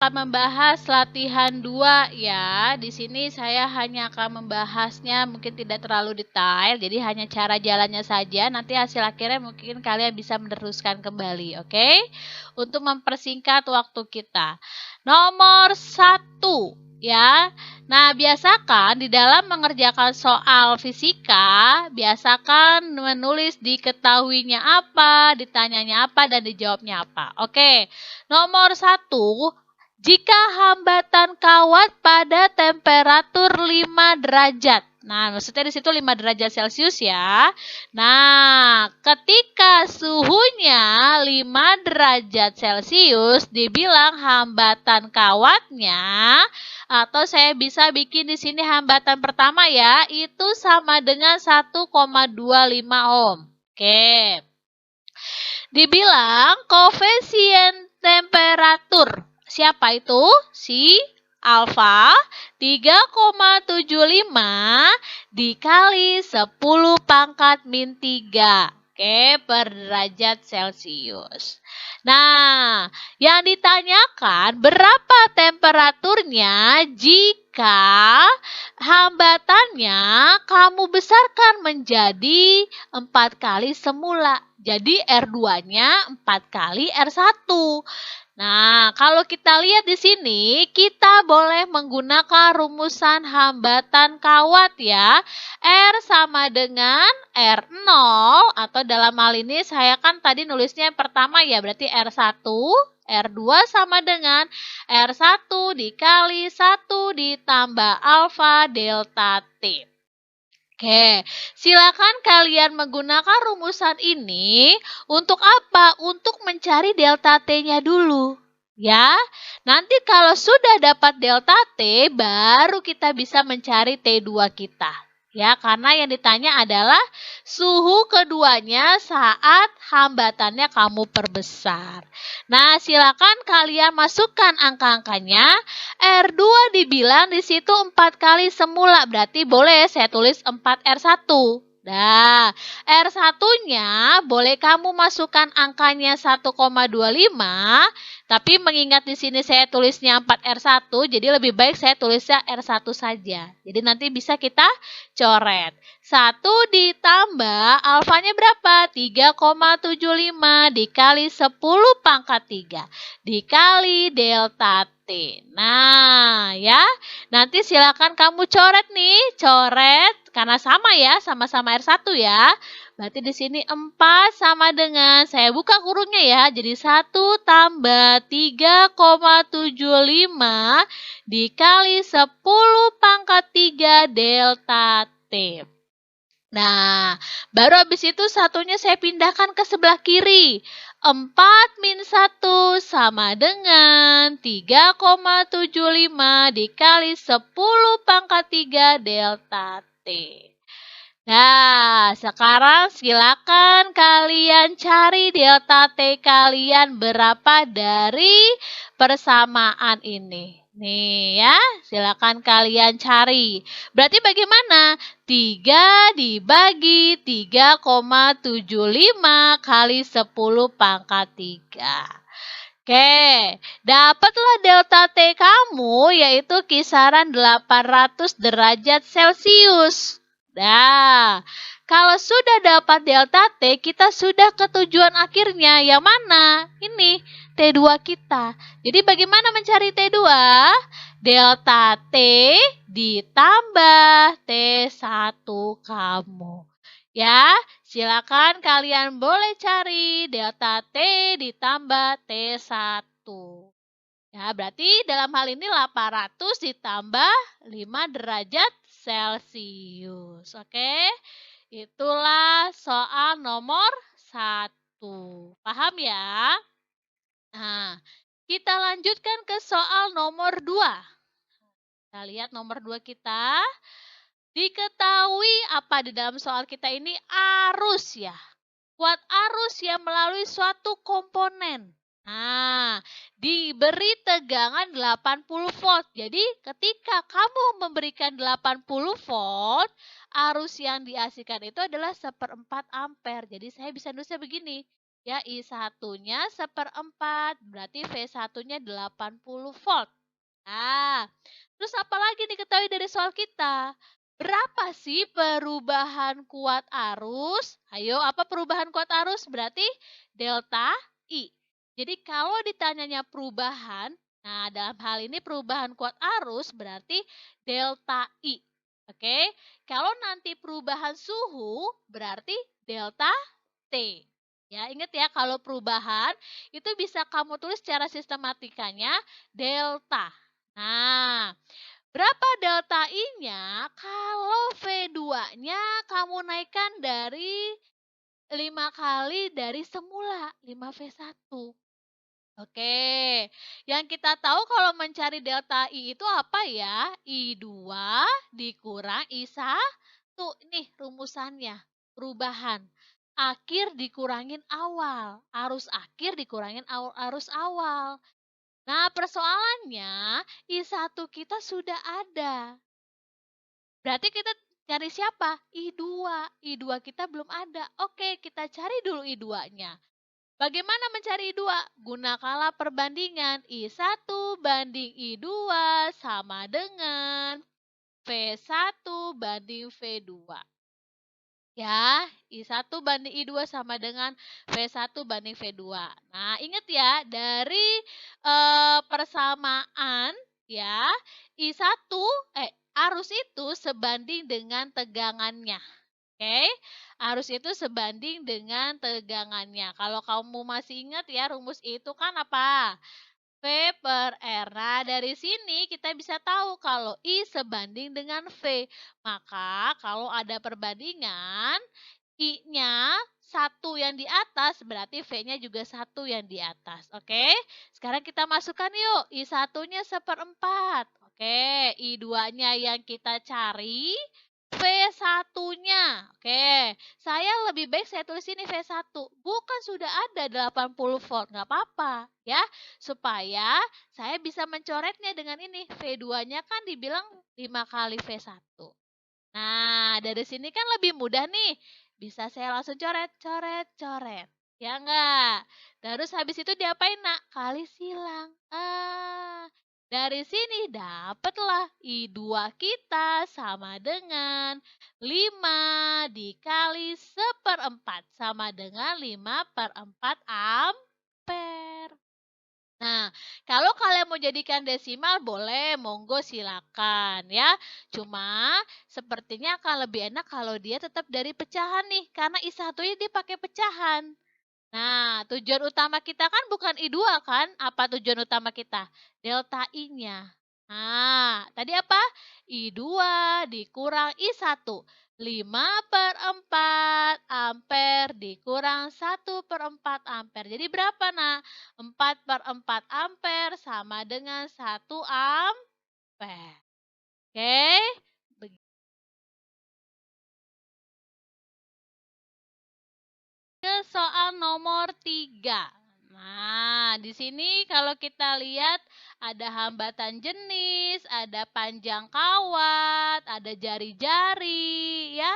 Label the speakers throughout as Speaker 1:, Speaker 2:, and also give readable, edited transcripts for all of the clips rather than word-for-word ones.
Speaker 1: akan membahas latihan 2 ya. Di sini saya hanya akan membahasnya mungkin tidak terlalu detail, jadi hanya cara jalannya saja. Nanti hasil akhirnya mungkin kalian bisa meneruskan kembali, oke? Untuk mempersingkat waktu kita. Nomor 1 ya. Nah, biasakan di dalam mengerjakan soal fisika, biasakan menulis diketahuinya apa, ditanyanya apa, dan dijawabnya apa. Oke, nomor 1. Jika hambatan kawat pada temperatur 5 derajat. Nah, maksudnya di situ 5 derajat Celcius ya. Nah, ketika suhunya 5 derajat Celcius, dibilang hambatan kawatnya, atau saya bisa bikin di sini hambatan pertama ya, itu sama dengan 1,25 ohm. Oke. Dibilang koefisien temperatur. Siapa itu? Si alfa 3,75 dikali 10 pangkat min 3. Oke, per derajat Celcius. Nah, yang ditanyakan berapa temperaturnya jika hambatannya kamu besarkan menjadi 4 kali semula. Jadi R2-nya 4 kali R1. Nah, kalau kita lihat di sini, kita boleh menggunakan rumusan hambatan kawat ya. R sama dengan R0, atau dalam hal ini saya kan tadi nulisnya yang pertama ya, berarti R1. R2 sama dengan R1 dikali 1 ditambah alfa delta T. Oke, silakan kalian menggunakan rumusan ini untuk apa? Untuk mencari delta T-nya dulu. Ya, nanti kalau sudah dapat delta T, baru kita bisa mencari T2 kita. Ya, karena yang ditanya adalah suhu keduanya saat hambatannya kamu perbesar. Nah, silakan kalian masukkan angka-angkanya. R2 dibilang di situ 4 kali semula, berarti boleh saya tulis 4R1. Nah, R1-nya boleh kamu masukkan angkanya 1,25, tapi mengingat di sini saya tulisnya 4R1, jadi lebih baik saya tulisnya R1 saja. Jadi nanti bisa kita coret. 1 ditambah alfanya berapa? 3,75 dikali 10 pangkat 3 dikali delta T. Nah, ya. Nanti silakan kamu coret nih, coret karena sama ya, sama-sama R1 ya. Berarti di sini 4 sama dengan, saya buka kurungnya ya, jadi 1 tambah 3,75 dikali 10 pangkat 3 delta T. Nah, baru habis itu satunya saya pindahkan ke sebelah kiri. 4 min 1 sama dengan 3,75 dikali 10 pangkat 3 delta T. Nah, sekarang silakan kalian cari delta T kalian berapa dari persamaan ini. Nih ya, silakan kalian cari. Berarti bagaimana? 3 dibagi 3,75 kali 10 pangkat 3. Oke, dapatlah delta T kamu yaitu kisaran 800 derajat Celcius. Nah, kalau sudah dapat delta T, kita sudah ke tujuan akhirnya. Yang mana? Ini, T2 kita. Jadi bagaimana mencari T2? Delta T ditambah T1 kamu. Ya, silakan kalian boleh cari delta T ditambah T1. Ya, berarti dalam hal ini 800 ditambah 5 derajat Celcius. Oke, itulah soal nomor 1. Paham ya? Nah, kita lanjutkan ke soal nomor 2. Kita lihat nomor 2 kita. Diketahui apa di dalam soal kita ini? Arus ya. Kuat arus yang melalui suatu komponen. Nah, diberi tegangan 80 volt. Jadi, ketika kamu memberikan 80 volt, arus yang diasihkan itu adalah 1/4 ampere. Jadi, saya bisa nulisnya begini. Ya, I1-nya 1/4, berarti V1-nya 80 volt. Nah, terus apa lagi diketahui dari soal kita? Berapa sih perubahan kuat arus? Ayo, apa perubahan kuat arus? Berarti delta I. Jadi kalau ditanyanya perubahan, nah dalam hal ini perubahan kuat arus berarti delta I. Oke, kalau nanti perubahan suhu berarti delta T. Ya, ingat ya kalau perubahan itu bisa kamu tulis secara sistematikanya delta. Nah, berapa delta I-nya kalau V2-nya kamu naikkan dari 5 kali dari semula, 5V1. Oke, yang kita tahu kalau mencari delta I itu apa ya? I2 dikurang I1. Nih rumusannya, perubahan. Akhir dikurangin awal, arus akhir dikurangin arus awal. Nah, persoalannya I1 kita sudah ada. Berarti kita cari siapa? I2. I2 kita belum ada. Oke, kita cari dulu I2-nya. Bagaimana mencari I2? Gunakanlah perbandingan I1 banding I2 sama dengan V1 banding V2. Ya, I1 banding I2 sama dengan V1 banding V2. Nah, ingat ya, dari persamaan ya, I1 arus itu sebanding dengan tegangannya. Oke, arus itu sebanding dengan tegangannya. Kalau kamu masih ingat ya, rumus itu kan apa? V per R. Nah, dari sini kita bisa tahu kalau I sebanding dengan V. Maka kalau ada perbandingan, I-nya 1 yang di atas, berarti V-nya juga 1 yang di atas. Oke, sekarang kita masukkan yuk. I1-nya 1/4. Oke, I2-nya yang kita cari. V1-nya. Oke, saya lebih baik saya tulis ini V1. Bukan sudah ada 80 volt, nggak apa-apa. Ya, supaya saya bisa mencoretnya dengan ini. V2-nya kan dibilang 5 kali V1. Nah, dari sini kan lebih mudah nih. Bisa saya langsung coret, coret, coret. Ya enggak? Terus habis itu diapain nak? Kali silang. Dari sini dapatlah I2 kita sama dengan 5 dikali 1/4 sama dengan 5/4 ampere. Nah, kalau kalian mau jadikan desimal boleh, monggo silakan ya. Cuma sepertinya akan lebih enak kalau dia tetap dari pecahan nih, karena I1-nya dia pakai pecahan. Nah, tujuan utama kita kan bukan I2 kan? Apa tujuan utama kita? Delta I-nya. Nah, tadi apa? I2 dikurang I1. 5/4 ampere dikurang 1/4 ampere. Jadi berapa, nak? 4/4 ampere sama dengan 1 ampere. Oke? Ke soal nomor 3. Nah, di sini kalau kita lihat ada hambatan jenis, ada panjang kawat, ada jari-jari, ya.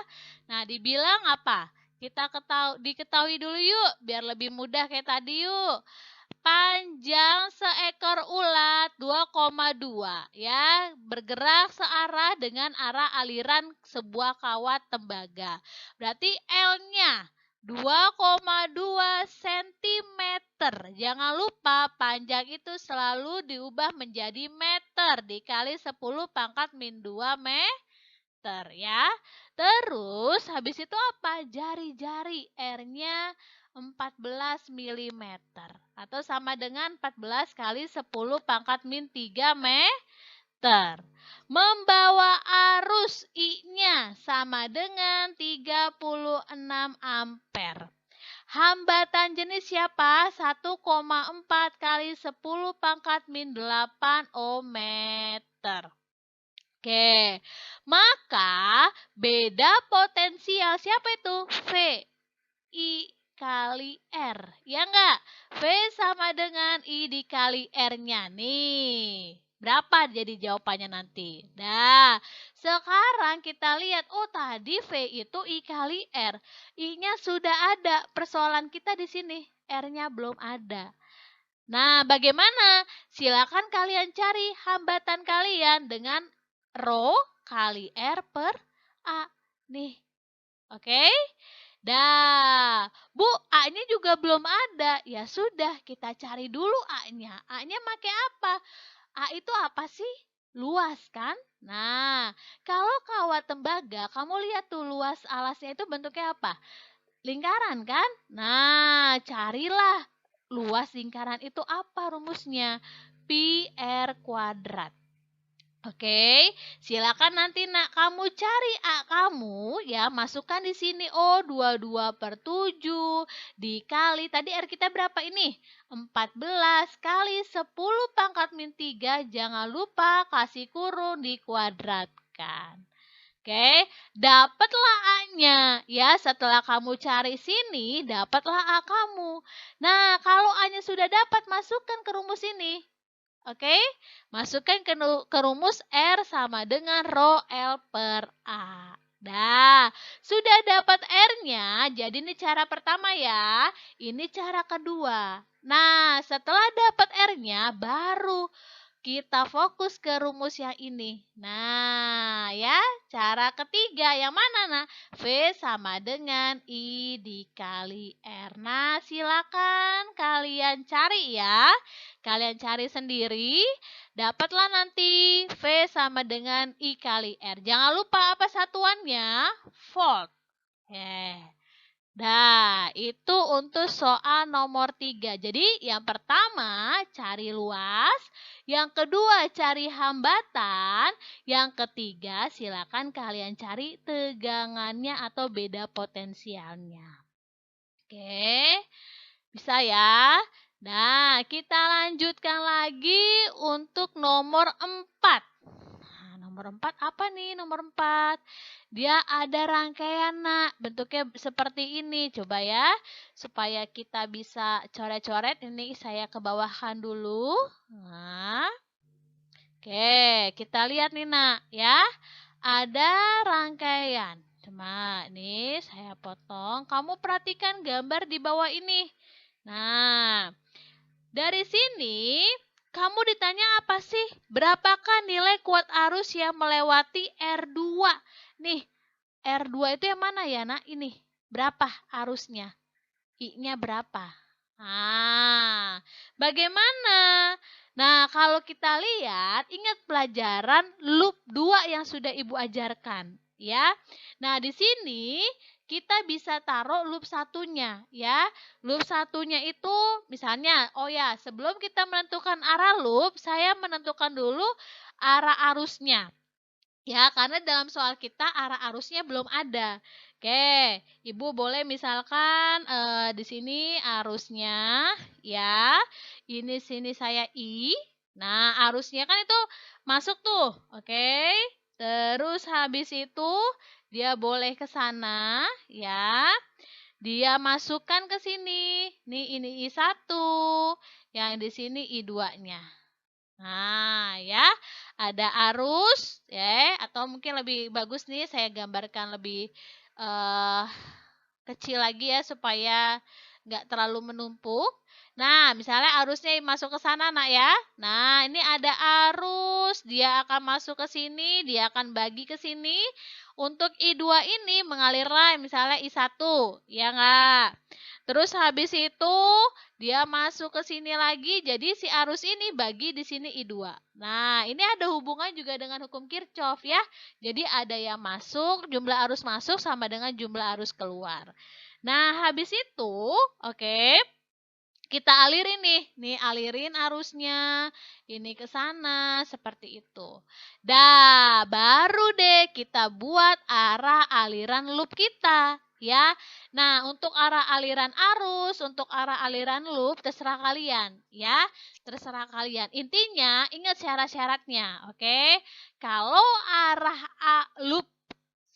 Speaker 1: Nah, dibilang apa? Kita diketahui dulu yuk, biar lebih mudah kayak tadi yuk. Panjang seekor ulat 2,2 ya, bergerak searah dengan arah aliran sebuah kawat tembaga. Berarti L-nya 2,2 cm. Jangan lupa panjang itu selalu diubah menjadi meter dikali 10 pangkat min 2 meter ya. Terus habis itu apa? Jari-jari R-nya 14 mm atau sama dengan 14 kali 10 pangkat min 3 meter. Membawa arus I-nya sama dengan 36 ampere. Hambatan jenis siapa? 1,4 kali 10 pangkat min 8 ohmmeter. Oke, maka beda potensial siapa itu? V, I kali R. Ya enggak? V sama dengan I dikali R-nya. Nih, berapa jadi jawabannya nanti? Nah, sekarang kita lihat. Oh, tadi V itu I kali R. I-nya sudah ada. Persoalan kita di sini. R-nya belum ada. Nah, bagaimana? Silakan kalian cari hambatan kalian dengan rho kali R per A. Nih, oke? Dah, Bu, A-nya juga belum ada. Ya sudah, kita cari dulu A-nya. A-nya pakai apa? A itu apa sih? Luas kan? Nah, kalau kawat tembaga, kamu lihat tuh luas alasnya itu bentuknya apa? Lingkaran kan? Nah, carilah luas lingkaran itu apa rumusnya? Pi R kuadrat. Oke, silakan nanti nak kamu cari A kamu ya, masukkan di sini 22/7 dikali tadi R kita berapa ini? 14 kali 10 pangkat min 3, jangan lupa kasih kurung dikuadratkan. Oke, dapatlah A-nya. Ya, setelah kamu cari sini, dapatlah A kamu. Nah, kalau A-nya sudah dapat, masukkan ke rumus ini. Oke, masukkan ke rumus R sama dengan rho L per A. Nah, sudah dapat R-nya, jadi ini cara pertama ya. Ini cara kedua. Nah, setelah dapat R-nya, baru kita fokus ke rumus yang ini. Nah, ya, cara ketiga yang mana, nah? V sama dengan I dikali R. Nah, silakan kalian cari ya. Kalian cari sendiri. Dapatlah nanti V sama dengan I kali R. Jangan lupa apa satuannya? Volt. Nah, itu untuk soal nomor 3. Jadi, yang pertama cari luas, yang kedua cari hambatan, yang ketiga silakan kalian cari tegangannya atau beda potensialnya. Oke, bisa ya? Nah, kita lanjutkan lagi untuk nomor 4. Nomor 4 apa nih? Nomor 4. Dia ada rangkaian, nak. Bentuknya seperti ini. Coba ya. Supaya kita bisa coret-coret. Ini saya kebawahkan dulu. Nah. Oke, kita lihat nih, nak. Ya. Ada rangkaian. Cuma ini saya potong. Kamu perhatikan gambar di bawah ini. Nah. Dari sini kamu ditanya apa sih? Berapakah nilai kuat arus yang melewati R2? Nih, R2 itu yang mana ya, nak? Ini. Berapa arusnya? I-nya berapa? Nah, bagaimana? Nah, kalau kita lihat, ingat pelajaran loop 2 yang sudah Ibu ajarkan. Ya, nah di sini kita bisa taruh loop satunya ya. Loop satunya itu misalnya, oh ya, sebelum kita menentukan arah loop, saya menentukan dulu arah arusnya. Ya, karena dalam soal kita arah arusnya belum ada. Oke, Ibu boleh misalkan di sini arusnya ya. Ini sini saya I. Nah, arusnya kan itu masuk tuh. Oke. Terus habis itu dia boleh ke sana ya. Dia masukkan ke sini. Nih ini I1. Yang di sini I2-nya. Nah, ya. Ada arus ya, atau mungkin lebih bagus nih saya gambarkan lebih kecil lagi ya supaya nggak terlalu menumpuk. Nah, misalnya arusnya masuk ke sana, nak ya. Nah, ini ada arus, dia akan masuk ke sini, dia akan bagi ke sini. Untuk I2 ini mengalirlah misalnya I1, ya nggak? Terus habis itu dia masuk ke sini lagi, jadi si arus ini bagi di sini I2. Nah, ini ada hubungan juga dengan hukum Kirchhoff ya. Jadi ada yang masuk, jumlah arus masuk sama dengan jumlah arus keluar. Nah, habis itu, oke, kita alirin nih alirin arusnya, ini ke sana, seperti itu. Dah, baru deh kita buat arah aliran loop kita, ya. Nah, untuk arah aliran arus, untuk arah aliran loop, terserah kalian, ya. Terserah kalian. Intinya, ingat syarat-syaratnya, oke. Kalau arah loop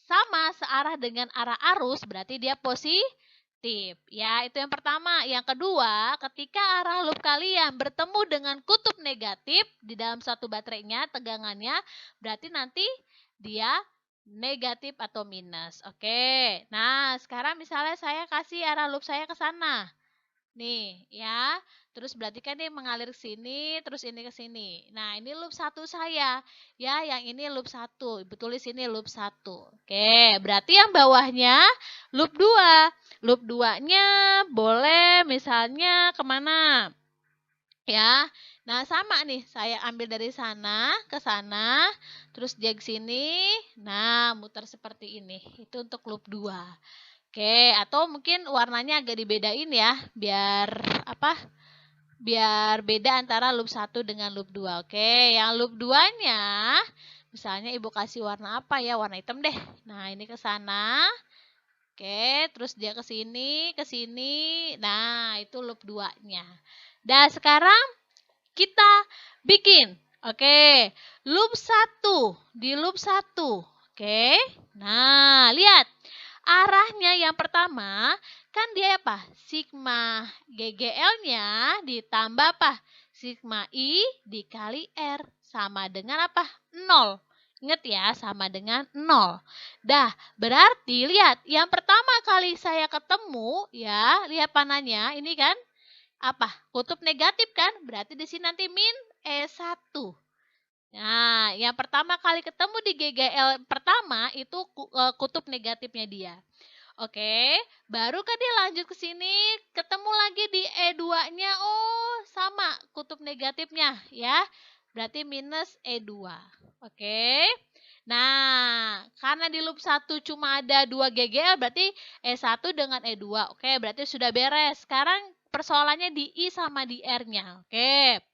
Speaker 1: sama searah dengan arah arus, berarti dia positif. Ya, itu yang pertama. Yang kedua, ketika arah loop kalian bertemu dengan kutub negatif di dalam suatu baterainya, tegangannya, berarti nanti dia negatif atau minus. Oke. Nah, sekarang misalnya saya kasih arah loop saya ke sana. Nih, ya. Terus berarti kan dia mengalir ke sini, terus ini ke sini. Nah, ini loop 1 saya. Ya, yang ini loop 1. Ibu tulis ini loop 1. Oke, berarti yang bawahnya loop 2. Loop 2-nya boleh misalnya kemana? Ya. Nah, sama nih, saya ambil dari sana ke sana, terus dia ke sini. Nah, muter seperti ini. Itu untuk loop 2. Oke, atau mungkin warnanya agak dibedain ya, biar apa? Biar beda antara loop 1 dengan loop 2. Oke, yang loop 2-nya misalnya Ibu kasih warna apa ya? Warna hitam deh. Nah, ini ke sana. Oke, terus dia ke sini, ke sini. Nah, itu loop 2-nya. Dan sekarang kita bikin. Oke, loop 1 di loop 1. Oke. Nah, lihat. Arahnya yang pertama, kan dia apa? Sigma GGL-nya ditambah apa? Sigma I dikali R. Sama dengan apa? 0. Ingat ya, sama dengan 0. Dah, berarti lihat, yang pertama kali saya ketemu, ya, lihat panahnya, ini kan, apa? Kutub negatif kan? Berarti di sini nanti min E1. Nah, yang pertama kali ketemu di GGL pertama itu kutub negatifnya dia. Oke, baru kan dia lanjut ke sini, ketemu lagi di E2-nya. Oh, sama kutub negatifnya ya. Berarti minus E2. Oke. Nah, karena di loop 1 cuma ada 2 GGL, berarti E1 dengan E2. Oke, berarti sudah beres. Sekarang persoalannya di I sama di R-nya. Oke.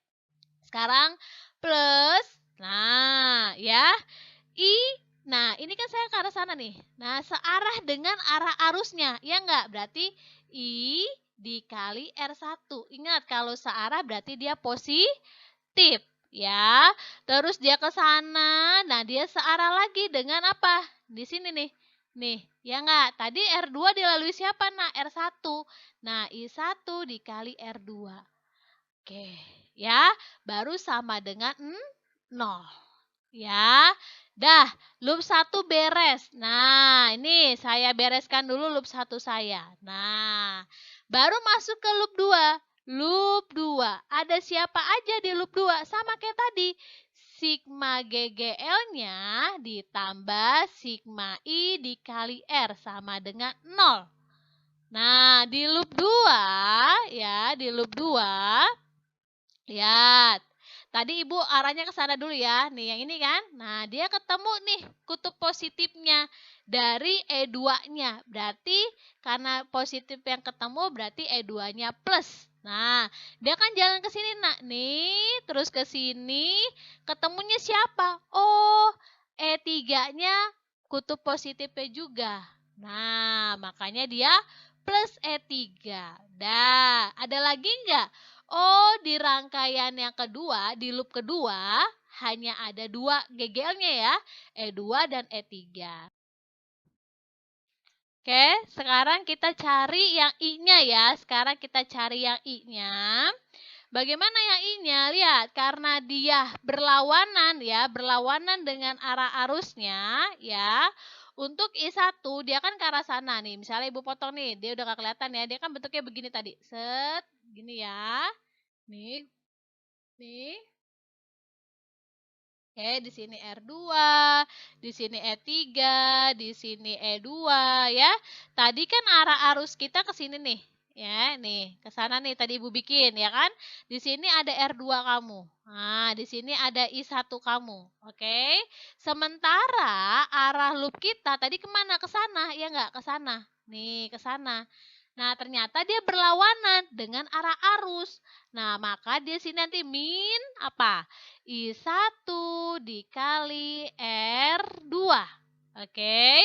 Speaker 1: Sekarang plus. Nah, ya. I. Nah, ini kan saya ke arah sana nih. Nah, searah dengan arah arusnya. Ya enggak? Berarti I dikali R1. Ingat, kalau searah berarti dia positif. Ya. Terus dia ke sana. Nah, dia searah lagi dengan apa? Di sini nih. Nih, ya enggak? Tadi R2 dilalui siapa? Nah, R1. Nah, I1 dikali R2. Oke, ya. Baru sama dengan 0. Ya. Dah, loop 1 beres. Nah, ini saya bereskan dulu loop 1 saya. Nah, baru masuk ke loop 2. Loop 2. Ada siapa aja di loop 2? Sama kayak tadi. Sigma GGL-nya ditambah sigma I dikali R sama dengan 0. Nah, di loop 2, ya, di loop 2, lihat. Tadi Ibu arahnya ke sana dulu ya. Nih yang ini kan. Nah, dia ketemu nih kutub positifnya dari E2-nya. Berarti karena positif yang ketemu berarti E2-nya plus. Nah, dia kan jalan ke sini nak. Nih, terus ke sini ketemunya siapa? Oh, E3-nya kutub positifnya juga. Nah, makanya dia plus E3. Dah, ada lagi nggak? Oh, di rangkaian yang kedua, di loop kedua, hanya ada 2 GGL-nya ya, E2 dan E3. Oke, sekarang kita cari yang I-nya ya. Sekarang kita cari yang I-nya. Bagaimana yang I-nya? Lihat, karena dia berlawanan ya, berlawanan dengan arah arusnya ya. Untuk I1, dia kan ke arah sana nih. Misalnya Ibu potong nih, dia udah gak kelihatan ya. Dia kan bentuknya begini tadi. Set, gini ya. Nih, nih. Oke, di sini R2, di sini E3, di sini E2 ya. Tadi kan arah arus kita ke sini nih. Ya, nih, ke sana nih tadi Ibu bikin ya kan. Di sini ada R2 kamu. Nah, di sini ada I1 kamu. Oke. Sementara arah loop kita tadi kemana? Ke sana, ya enggak? Ke sana. Nih, ke sana. Nah, ternyata dia berlawanan dengan arah arus. Nah, maka dia sini nanti min apa? I1 dikali R2. Oke.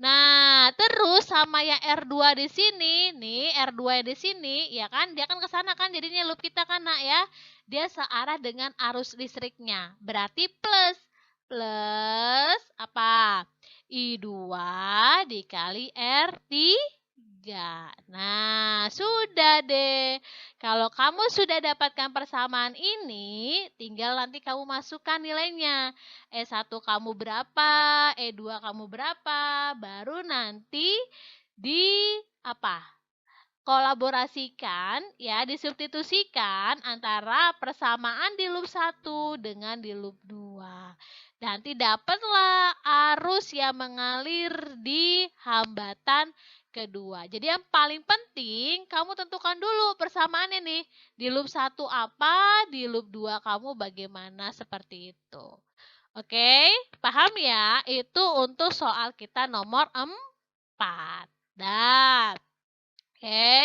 Speaker 1: Nah, terus sama yang R2 di sini, nih R2 di sini, ya kan? Dia kan ke sana kan jadinya loop kita kan, Nak ya. Dia searah dengan arus listriknya. Berarti plus apa? I2 dikali R3. Nah, sudah deh. Kalau kamu sudah dapatkan persamaan ini, tinggal nanti kamu masukkan nilainya. E1 kamu berapa, E2 kamu berapa, baru nanti di apa? kolaborasikan, ya, disubstitusikan antara persamaan di loop 1 dengan di loop 2. Nanti dapatlah arus yang mengalir di hambatan kedua. Jadi yang paling penting kamu tentukan dulu persamaannya nih. Di loop 1 apa, di loop 2 kamu bagaimana, seperti itu. Oke, paham ya? Itu untuk soal kita nomor 4. Dan oke,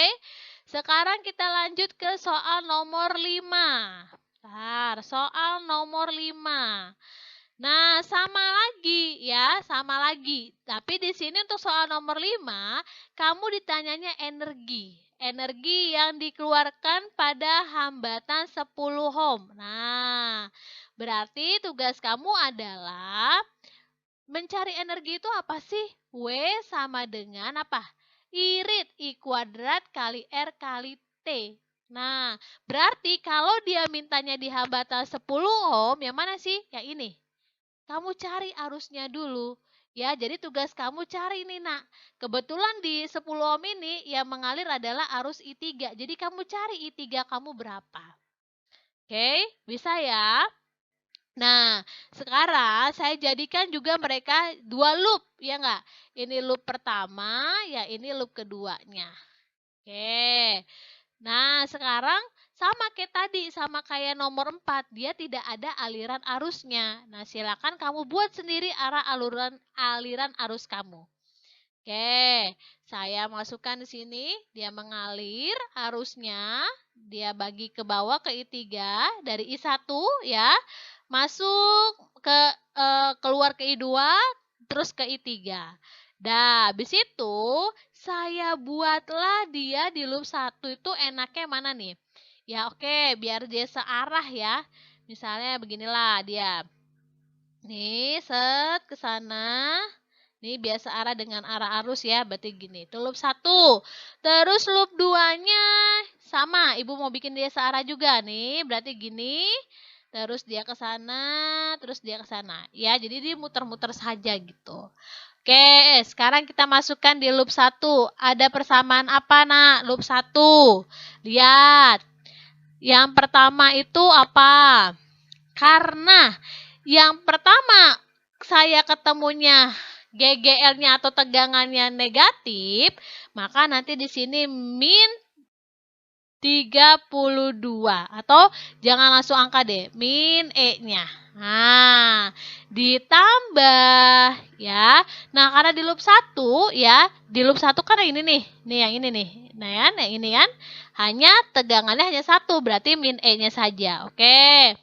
Speaker 1: sekarang kita lanjut ke soal nomor 5. Soal nomor 5. Nah, sama lagi ya, sama lagi. Tapi di sini untuk soal nomor 5, kamu ditanyanya energi. Energi yang dikeluarkan pada hambatan 10 ohm. Nah, berarti tugas kamu adalah mencari energi itu apa sih? W sama dengan apa? Irit I kuadrat kali R kali T. Nah, berarti kalau dia mintanya di hambatan 10 ohm, yang mana sih? Yang ini. Kamu cari arusnya dulu. Ya, jadi tugas kamu cari nih, Nak. Kebetulan di 10 ohm ini yang mengalir adalah arus I3. Jadi kamu cari I3 kamu berapa. Oke, bisa ya? Nah, sekarang saya jadikan juga mereka 2 loop, ya enggak? Ini loop pertama, ya ini loop keduanya. Oke. Nah, sekarang sama kayak tadi, sama kayak nomor 4, dia tidak ada aliran arusnya. Nah, silakan kamu buat sendiri arah aliran arus kamu. Oke, saya masukkan di sini, dia mengalir arusnya, dia bagi ke bawah ke I3 dari I1 ya. Masuk ke keluar ke I2 terus ke I3. Nah, habis itu saya buatlah dia di loop 1 itu enaknya mana nih? Ya oke, biar dia searah ya. Misalnya beginilah dia. Nih, set ke sana. Nih biasa arah dengan arah arus ya, berarti gini. Itu loop 1. Terus loop 2-nya sama, Ibu mau bikin dia searah juga nih, berarti gini. Terus dia ke sana, terus dia ke sana. Ya, jadi dia muter-muter saja gitu. Oke, sekarang kita masukkan di loop 1. Ada persamaan apa, Nak? Loop 1. Lihat. Yang pertama itu apa? Karena yang pertama saya ketemunya GGL-nya atau tegangannya negatif, maka nanti di sini min 32 atau jangan langsung angka deh, min E-nya. Nah, ditambah ya. Nah, karena di loop 1 ya, di loop 1 kan ini nih. Nih yang ini nih. Nah, yang ini kan hanya tegangannya hanya 1, berarti min E-nya saja. Oke.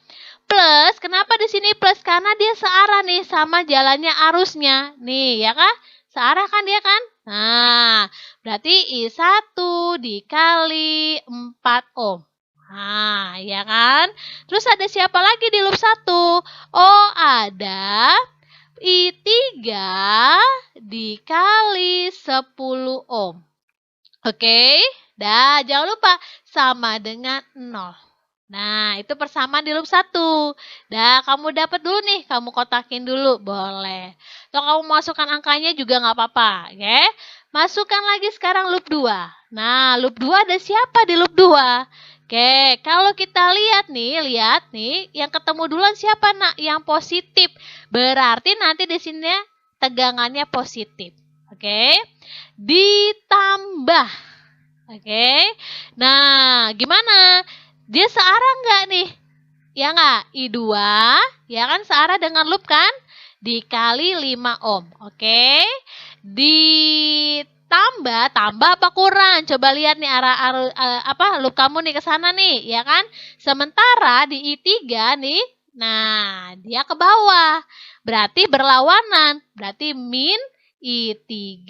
Speaker 1: Plus, kenapa di sini plus? Karena dia searah nih sama jalannya arusnya. Nih, ya kan? Searah kan dia kan? Nah, berarti I1 dikali 4 ohm. Nah, ya kan? Terus ada siapa lagi di loop 1? Oh, ada I3 dikali 10 ohm. Oke? Dah, jangan lupa sama dengan 0. Nah, itu persamaan di loop 1. Dah, kamu dapat dulu nih. Kamu kotakin dulu. Boleh. Atau kamu masukkan angkanya juga nggak apa-apa. Oke? Masukkan lagi sekarang loop 2. Nah, loop 2 ada siapa di loop 2? Oke, kalau kita lihat nih. Yang ketemu duluan siapa, Nak? Yang positif. Berarti nanti di sini tegangannya positif. Oke? Ditambah. Oke? Nah, gimana? Dia searah nggak nih? Ya nggak? I2, ya kan searah dengan loop kan? Dikali 5 ohm. Oke? Ditambah, tambah apa kurang? Coba lihat nih loop kamu nih ke sana nih, ya kan? Sementara di I3 nih, nah dia ke bawah. Berarti berlawanan. Berarti min I3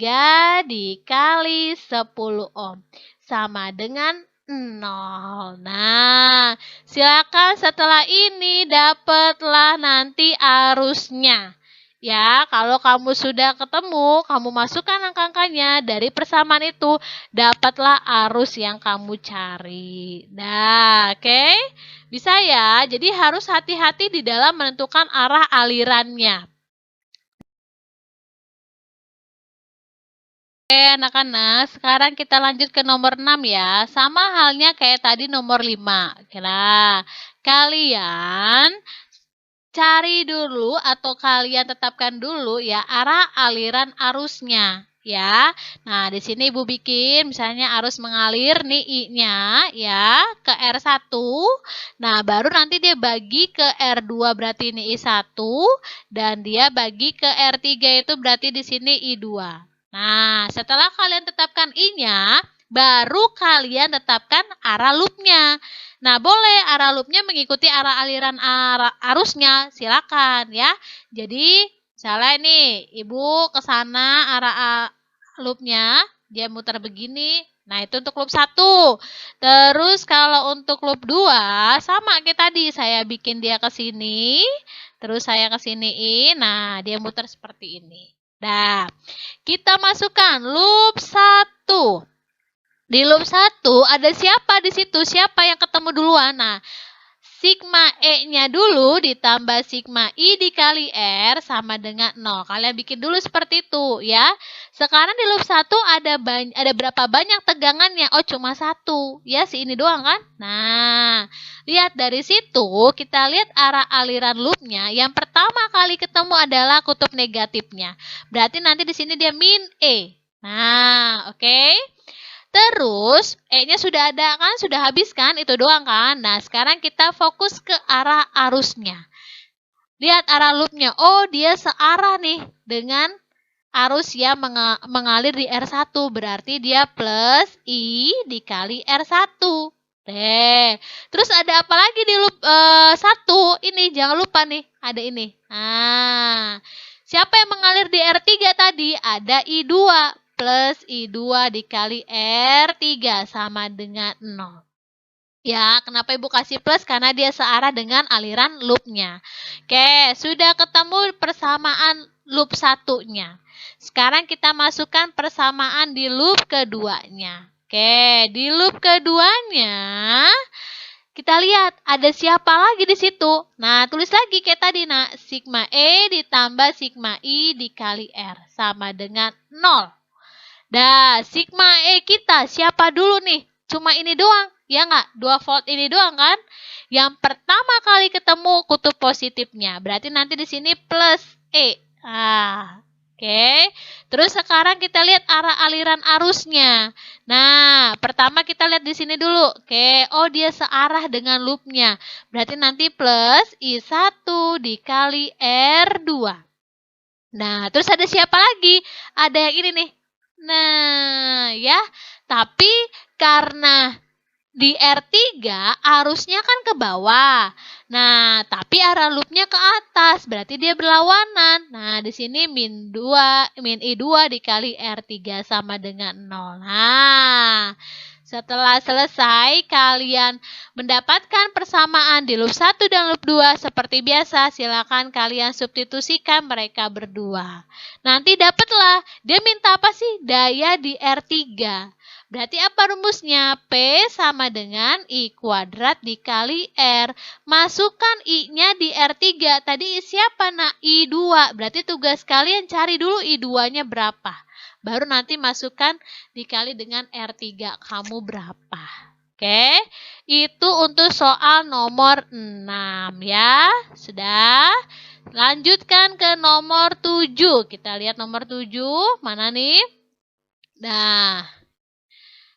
Speaker 1: dikali 10 ohm. Sama dengan 0. Nah, silakan setelah ini dapatlah nanti arusnya. Ya, kalau kamu sudah ketemu, kamu masukkan angka-angkanya dari persamaan itu, dapatlah arus yang kamu cari. Nah, oke? Bisa ya? Jadi harus hati-hati di dalam menentukan arah alirannya. Oke, anak-anak, sekarang kita lanjut ke nomor 6 ya. Sama halnya kayak tadi nomor 5. Nah, kalian cari dulu atau kalian tetapkan dulu ya arah aliran arusnya ya. Nah, di sini Ibu bikin misalnya arus mengalir nih I-nya ya ke R1. Nah, baru nanti dia bagi ke R2 berarti ini I1 dan dia bagi ke R3 itu berarti di sini I2. Nah, setelah kalian tetapkan I-nya, baru kalian tetapkan arah loopnya. Nah, boleh arah loopnya mengikuti arah aliran arusnya, silakan ya. Jadi, misalnya nih, Ibu ke sana arah loopnya, dia muter begini. Nah, itu untuk loop 1. Terus kalau untuk loop 2, sama kayak tadi, saya bikin dia ke sini, terus saya ke siniin. Nah, dia muter seperti ini. Nah, kita masukkan loop 1. Di loop 1 ada siapa di situ? Siapa yang ketemu duluan? Nah, sigma E-nya dulu ditambah sigma I dikali R sama dengan 0. Kalian bikin dulu seperti itu ya. Sekarang di loop 1 ada berapa banyak tegangannya? Oh, cuma 1. Ya, si ini doang kan? Nah, lihat dari situ kita lihat arah aliran loopnya. Yang pertama kali ketemu adalah kutub negatifnya. Berarti nanti di sini dia min E. Nah, oke. Terus, E-nya sudah ada kan? Sudah habis kan? Itu doang kan? Nah, sekarang kita fokus ke arah arusnya. Lihat arah loopnya. Oh, dia searah nih dengan arus yang mengalir di R1. Berarti dia plus I dikali R1. Terus ada apa lagi di loop 1? Ini, jangan lupa nih. Ada ini. Nah, siapa yang mengalir di R3 tadi? Ada I2. Plus I2 dikali R3 sama dengan 0. Ya, kenapa Ibu kasih plus? Karena dia searah dengan aliran loopnya. Oke, sudah ketemu persamaan loop 1-nya. Sekarang kita masukkan persamaan di loop keduanya. Oke, di loop keduanya kita lihat ada siapa lagi di situ. Nah, tulis lagi kayak tadi, nak. Sigma E ditambah sigma I dikali R sama dengan 0. Dah, sigma E kita siapa dulu nih? Cuma ini doang, ya nggak? 2 volt ini doang kan? Yang pertama kali ketemu kutub positifnya, berarti nanti di sini plus E. Oke. Terus sekarang kita lihat arah aliran arusnya. Nah, pertama kita lihat di sini dulu. Oke, oh dia searah dengan loopnya. Berarti nanti plus I1 dikali R2. Nah, terus ada siapa lagi? Ada yang ini nih. Nah, ya, tapi karena di R3 arusnya kan ke bawah. Nah, tapi arah loopnya ke atas, berarti dia berlawanan. Nah, di sini min I2 dikali R3 sama dengan 0. Nah, setelah selesai, kalian mendapatkan persamaan di loop 1 dan loop 2 seperti biasa. Silakan kalian substitusikan mereka berdua. Nanti dapatlah, dia minta apa sih? Daya di R3. Berarti apa rumusnya? P sama dengan I kuadrat dikali R. Masukkan I-nya di R3. Tadi siapa, nak? I2. Berarti tugas kalian cari dulu I2-nya berapa. Baru nanti masukkan dikali dengan R3 kamu berapa. Oke, itu untuk soal nomor 6 ya. Sudah. Lanjutkan ke nomor 7. Kita lihat nomor 7. Mana nih? Nah,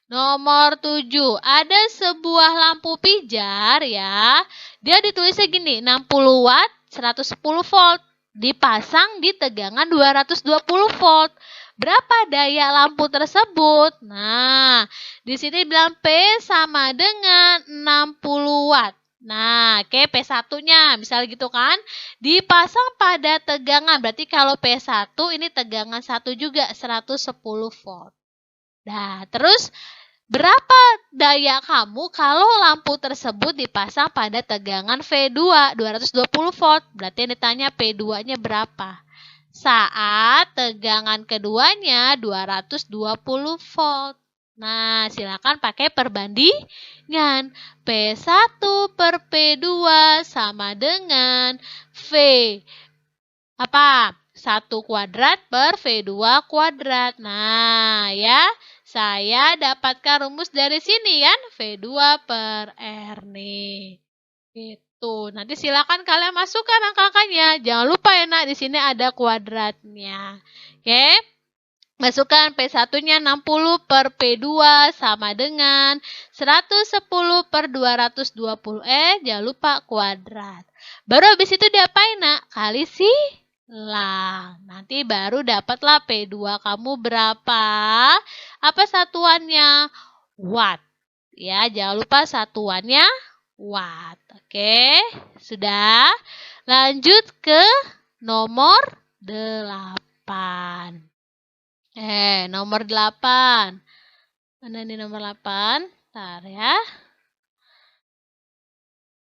Speaker 1: nomor 7. Ada sebuah lampu pijar ya. Dia ditulisnya gini, 60 watt, 110 volt. Dipasang di tegangan 220 volt. Berapa daya lampu tersebut? Nah, di sini bilang P sama dengan 60 watt. Nah, oke, P1-nya, misal gitu kan, dipasang pada tegangan. Berarti kalau P1 ini tegangan 1 juga, 110 volt. Nah, terus berapa daya kamu kalau lampu tersebut dipasang pada tegangan V2, 220 volt? Berarti yang ditanya P2-nya berapa? Saat tegangan keduanya 220 volt. Nah, silakan pakai perbandingan. P1 per P2 sama dengan V. Apa? V1 kuadrat per V2 kuadrat. Nah, ya, saya dapatkan rumus dari sini kan, V2 per R nih. Gitu. Nanti silakan kalian masukkan angka-angkanya. Jangan lupa ya, Nak, di sini ada kuadratnya. Oke. Masukkan P1-nya 60 per P2 sama dengan 110 per 220. Jangan lupa kuadrat. Baru habis itu diapain, Nak? Kali silang. Nanti baru dapatlah P2 kamu berapa? Apa satuannya? Watt. Ya, jangan lupa satuannya watt. Oke, sudah. Lanjut ke nomor 8. Nomor 8. Mana nih nomor 8? Bentar ya.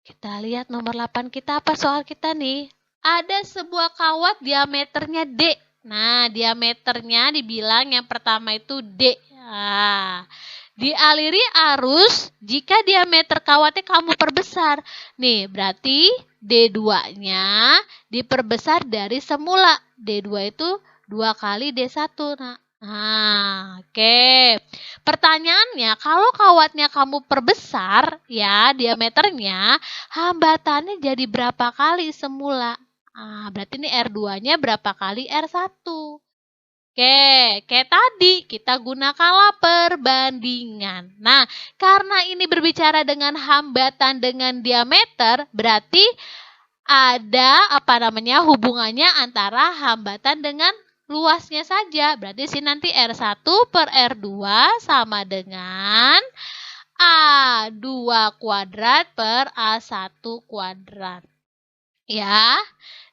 Speaker 1: Kita lihat nomor 8 kita, apa soal kita nih? Ada sebuah kawat diameternya D. Nah, diameternya dibilang yang pertama itu D. Nah, dialiri arus jika diameter kawatnya kamu perbesar. Nih, berarti D2-nya diperbesar dari semula. D2 itu 2 kali D1. Nah, oke. Pertanyaannya, kalau kawatnya kamu perbesar, ya, diameternya, hambatannya jadi berapa kali semula? Nah, berarti ini R2-nya berapa kali R1? Oke, kayak tadi kita gunakanlah perbandingan. Nah, karena ini berbicara dengan hambatan dengan diameter, berarti ada hubungannya antara hambatan dengan luasnya saja. Berarti sini nanti R1 per R2 sama dengan A2 kuadrat per A1 kuadrat. Ya.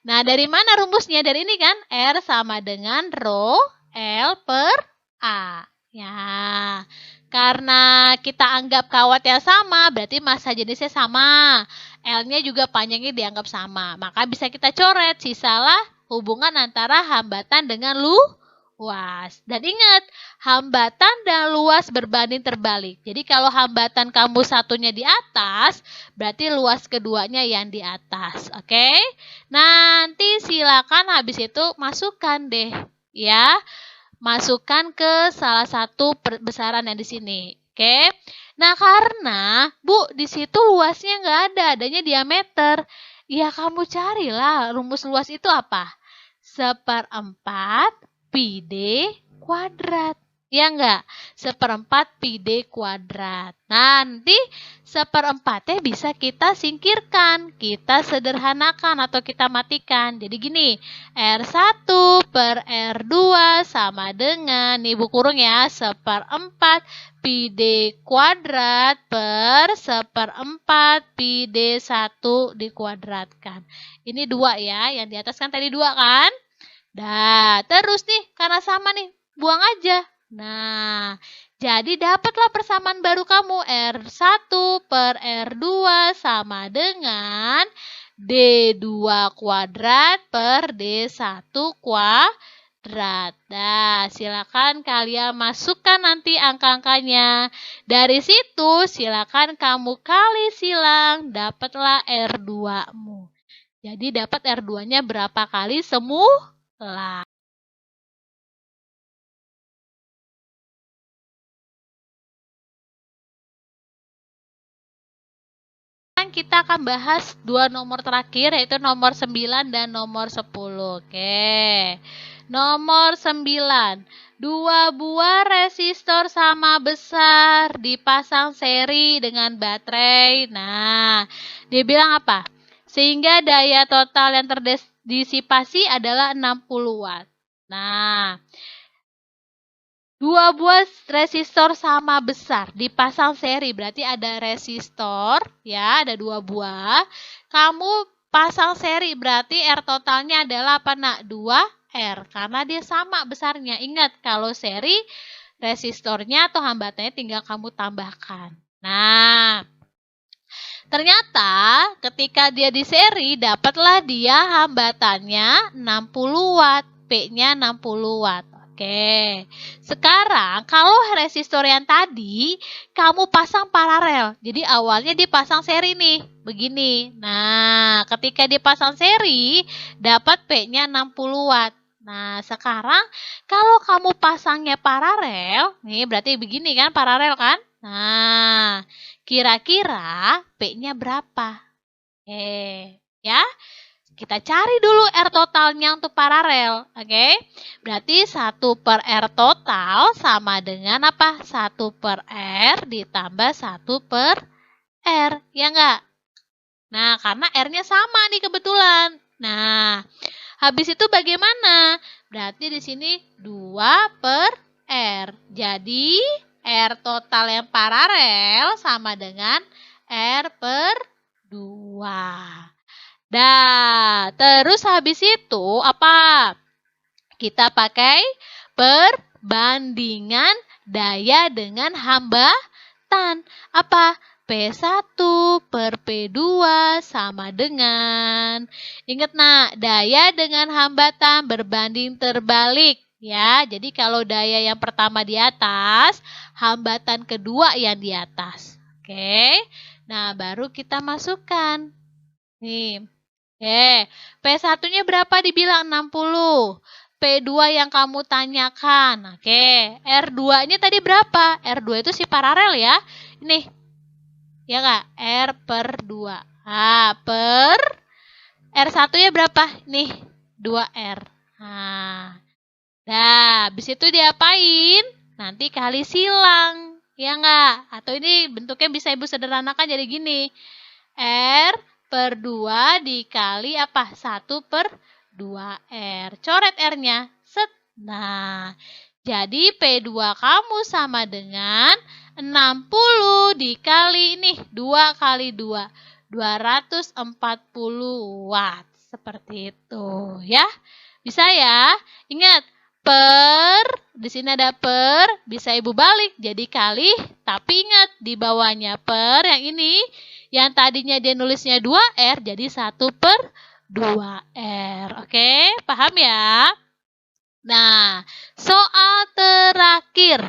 Speaker 1: Nah, dari mana rumusnya? Dari ini kan, R sama dengan rho L per A. Ya, karena kita anggap kawatnya sama, berarti massa jenisnya sama. L-nya juga panjangnya dianggap sama. Maka bisa kita coret, sisalah hubungan antara hambatan dengan luas. Dan ingat, hambatan dan luas berbanding terbalik. Jadi kalau hambatan kamu satunya di atas, berarti luas keduanya yang di atas. Oke? Nanti silakan habis itu masukkan deh, ya. Masukkan ke salah satu besaran yang di sini. Oke? Nah, karena Bu, di situ luasnya nggak ada, adanya diameter. Ya, kamu carilah rumus luas itu apa? 1/4 pi D kuadrat. Ya enggak? 1/4 pi D kuadrat. Nanti 1/4-nya bisa kita singkirkan. Kita sederhanakan atau kita matikan. Jadi gini, R1 per R2 sama dengan, nih Bu kurung ya, 1/4 pi D kuadrat per 1/4 pi D1 dikuadratkan. Ini 2 ya, yang di atas kan tadi 2 kan? Nah, terus nih, karena sama nih, buang aja. Nah, jadi dapatlah persamaan baru kamu. R1 per R2 sama dengan D2 kuadrat per D1 kuadrat. Nah, silakan kalian masukkan nanti angka-angkanya. Dari situ, silakan kamu kali silang, dapatlah R2-mu. Jadi dapat R2-nya berapa kali semula? Kita akan bahas 2 nomor terakhir, yaitu nomor 9 dan nomor 10. Oke. Nomor 9. 2 buah resistor sama besar dipasang seri dengan baterai. Nah, dia bilang apa? Sehingga daya total yang terdisipasi adalah 60 watt. Nah, 2 buah resistor sama besar dipasang seri, berarti ada resistor, ya, ada 2 buah. Kamu pasang seri, berarti R totalnya adalah apa, Nak? 2R, karena dia sama besarnya. Ingat, kalau seri, resistornya atau hambatannya tinggal kamu tambahkan. Nah, ternyata ketika dia di seri, dapatlah dia hambatannya 60 watt, P-nya 60 watt. Oke, sekarang kalau resistor yang tadi kamu pasang paralel, jadi awalnya dipasang seri nih, begini. Nah, ketika dipasang seri, dapat P-nya 60 watt. Nah, sekarang kalau kamu pasangnya paralel, nih berarti begini kan, paralel kan? Nah, kira-kira P-nya berapa? Ya. Kita cari dulu R totalnya untuk paralel. Oke. Berarti 1 per R total sama dengan apa? 1 per R ditambah 1 per R. Ya enggak? Nah, karena R-nya sama nih kebetulan. Nah, habis itu bagaimana? Berarti di sini 2 per R. Jadi, R total yang paralel sama dengan R per 2. Dah, terus habis itu apa? Kita pakai perbandingan daya dengan hambatan. Apa? P1 per P2 sama dengan. Ingat nak, daya dengan hambatan berbanding terbalik. Ya, jadi kalau daya yang pertama di atas, hambatan kedua yang di atas. Oke. Nah, baru kita masukkan. Nih. P1-nya berapa dibilang 60. P2 yang kamu tanyakan. R2-nya tadi berapa? R2 itu si paralel ya. Ini. Ya enggak? R per 2. Per R1-nya berapa? Nih, 2R. Habis itu diapain? Nanti kali silang. Ya enggak? Atau ini bentuknya bisa Ibu sederhanakan jadi gini. R per 2 dikali apa? 1 per 2R. Coret R-nya. Set. Nah, jadi P2 kamu sama dengan 60 dikali ini. 2 kali 2. 240 watt. Seperti itu ya. Bisa ya? Ingat, per, di sini ada per, bisa Ibu balik jadi kali, tapi ingat di bawahnya per yang ini. Yang tadinya dia nulisnya 2R jadi 1 per 2R. Oke, paham ya? Nah, soal terakhir.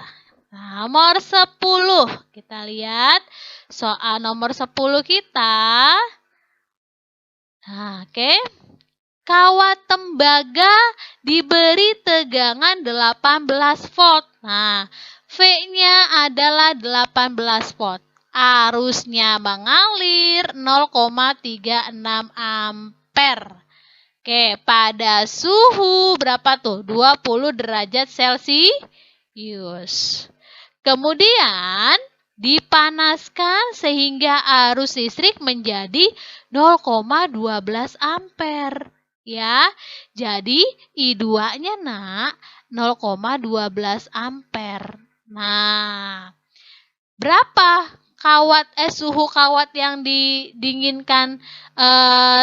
Speaker 1: Nomor 10. Kita lihat soal nomor 10 kita. Oke. Kawat tembaga diberi tegangan 18 volt. Nah, V-nya adalah 18 volt. Arusnya mengalir 0,36 ampere. Oke, pada suhu berapa tuh? 20 derajat Celcius. Kemudian dipanaskan sehingga arus listrik menjadi 0,12 ampere. Ya, jadi I2-nya nak 0,12 ampere. Nah, berapa suhu kawat yang didinginkan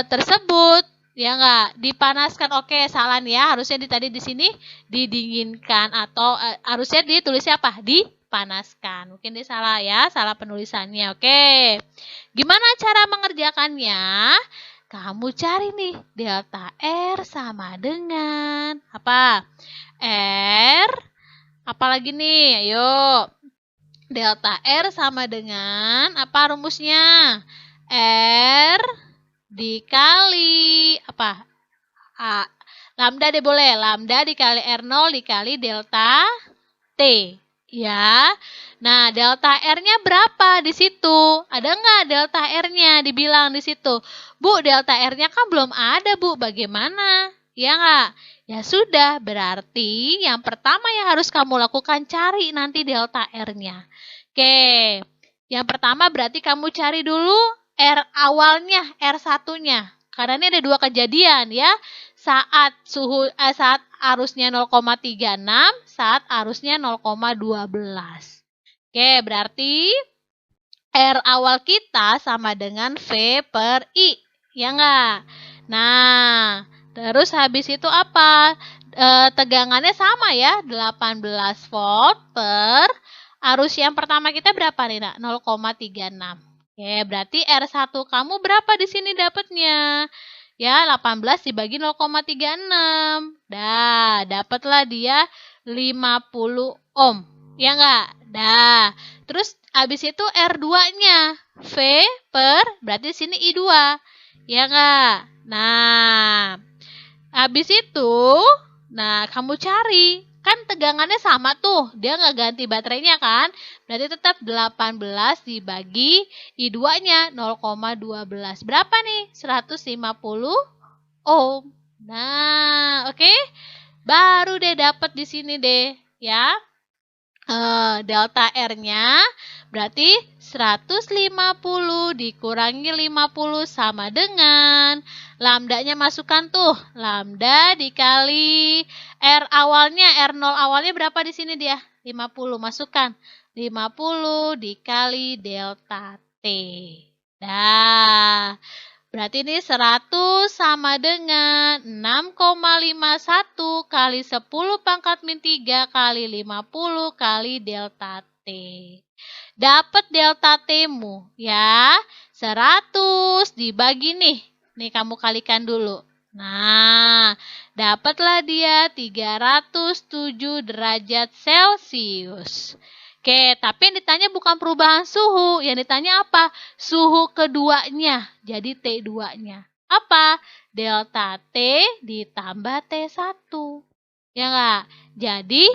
Speaker 1: tersebut? Ya enggak, dipanaskan. Oke, salah nih ya. Harusnya tadi di sini didinginkan atau harusnya ditulisnya apa? Dipanaskan. Mungkin dia salah ya, salah penulisannya. Oke. Gimana cara mengerjakannya? Kamu cari nih, delta R sama dengan apa? R apalagi nih? Ayo. Delta R sama dengan apa rumusnya? R dikali apa? Lambda deh boleh. Lambda dikali R0 dikali delta T. Ya. Nah, delta R-nya berapa di situ? Ada nggak delta R-nya dibilang di situ? Bu, delta R-nya kan belum ada, Bu. Bagaimana? Ya nggak? Ya sudah, berarti yang pertama yang harus kamu lakukan cari nanti delta R-nya. Oke, yang pertama berarti kamu cari dulu R awalnya, R1-nya. Karena ini ada dua kejadian ya. Saat arusnya 0,36, saat arusnya 0,12. Oke, berarti R awal kita sama dengan V per I. Ya enggak? Nah, terus habis itu apa? Tegangannya sama ya, 18 volt per arus yang pertama kita berapa nih, Nak? 0,36. Oke, berarti R1 kamu berapa di sini dapatnya? Ya, 18 dibagi 0,36. Dah, dapatlah dia 50 ohm. Ya enggak? Dah. Terus habis itu R2-nya V per berarti sini I2. Ya enggak? Nah, habis itu Nah, kamu cari. Kan tegangannya sama tuh. Dia nggak ganti baterainya kan? Berarti tetap 18 dibagi I2-nya 0,12. Berapa nih? 150 ohm. Nah, oke. Baru deh dapat di sini deh, ya. Delta R-nya berarti 150 dikurangi 50 sama dengan lambdanya masukkan tuh. Lambda dikali R awalnya, R0 awalnya berapa di sini dia? 50, masukkan. 50 dikali delta T. Nah, berarti ini 100 sama dengan 6,51 kali 10 pangkat min 3 kali 50 kali delta T. Dapat delta T-mu ya. 100 dibagi nih. Nih kamu kalikan dulu. Nah, dapatlah dia 307 derajat Celcius. Oke, tapi yang ditanya bukan perubahan suhu. Yang ditanya apa? Suhu keduanya. Jadi T2-nya. Apa? Delta T ditambah T1. Ya enggak? Jadi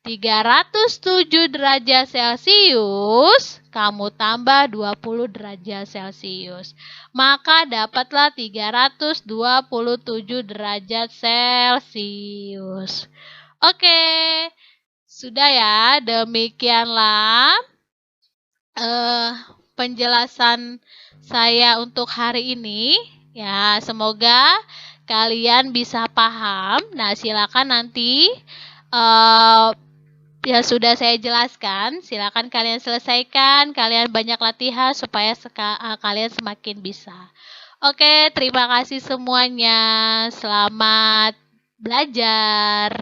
Speaker 1: 307 derajat Celcius, kamu tambah 20 derajat Celcius. Maka dapatlah 327 derajat Celcius. Oke. Sudah ya, demikianlah penjelasan saya untuk hari ini. Ya, semoga kalian bisa paham. Nah, silakan nanti ya sudah saya jelaskan. Silakan kalian selesaikan. Kalian banyak latihan supaya kalian semakin bisa. Oke, terima kasih semuanya. Selamat belajar.